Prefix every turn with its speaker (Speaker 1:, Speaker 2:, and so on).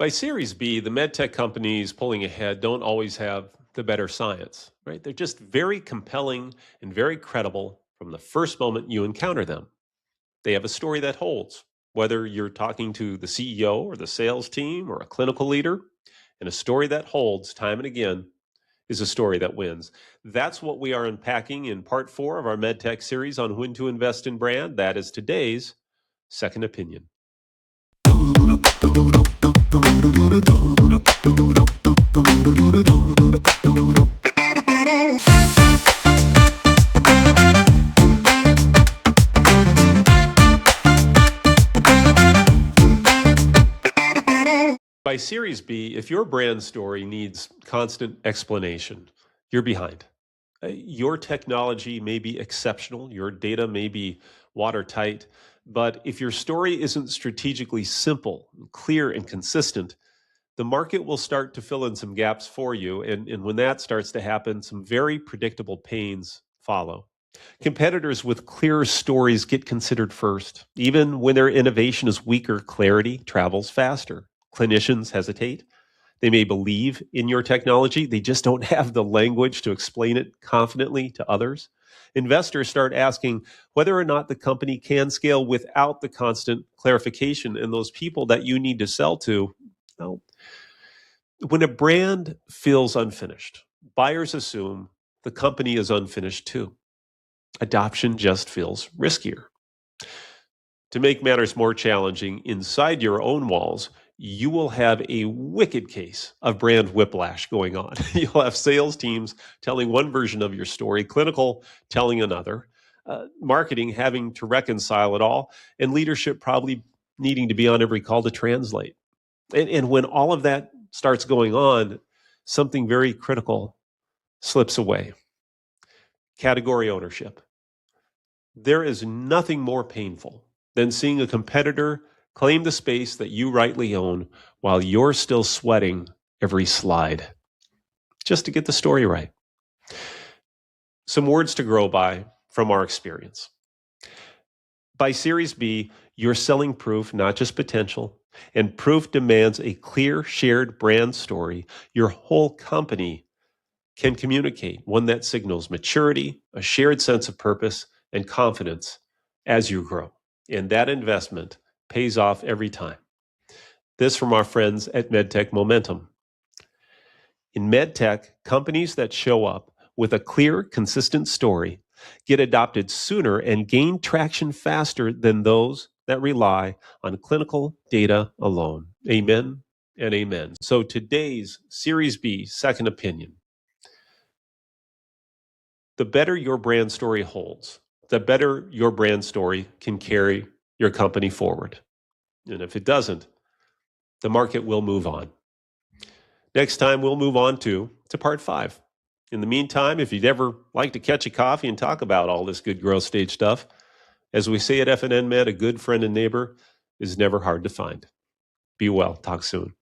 Speaker 1: By Series B, the MedTech companies pulling ahead don't always have the better science, right? They're just very compelling and very credible from the first moment you encounter them. They have a story that holds, whether you're talking to the CEO or the sales team or a clinical leader, and a story that holds time and again is a story that wins. That's what we are unpacking in part 4 of our MedTech series on when to invest in brand. That is today's Second Opinion. By Series B, if your brand story needs constant explanation, you're behind. Your technology may be exceptional, your data may be watertight, but if your story isn't strategically simple, clear, and consistent, the market will start to fill in some gaps for you. And when that starts to happen, some very predictable pains follow. Competitors with clearer stories get considered first. Even when their innovation is weaker, clarity travels faster. Clinicians hesitate. They may believe in your technology, they just don't have the language to explain it confidently to others. Investors start asking whether or not the company can scale without the constant clarification, and those people that you need to sell to, well, when a brand feels unfinished, buyers assume the company is unfinished too. Adoption just feels riskier. To make matters more challenging, inside your own walls, you will have a wicked case of brand whiplash going on. You'll have sales teams telling one version of your story, clinical telling another, marketing having to reconcile it all, and leadership probably needing to be on every call to translate. And when all of that starts going on, something very critical slips away. Category ownership. There is nothing more painful than seeing a competitor claim the space that you rightly own while you're still sweating every slide, just to get the story right. Some words to grow by from our experience. By Series B, you're selling proof, not just potential, and proof demands a clear, shared brand story your whole company can communicate, one that signals maturity, a shared sense of purpose, and confidence as you grow. And that investment pays off every time. This from our friends at MedTech Momentum. In MedTech, companies that show up with a clear, consistent story get adopted sooner and gain traction faster than those that rely on clinical data alone. Amen and amen. So today's Series B, Second Opinion. The better your brand story holds, the better your brand story can carry your company forward. And if it doesn't, the market will move on. Next time, we'll move on to part 5. In the meantime, if you'd ever like to catch a coffee and talk about all this good growth stage stuff, as we say at FNN Med, a good friend and neighbor is never hard to find. Be well. Talk soon.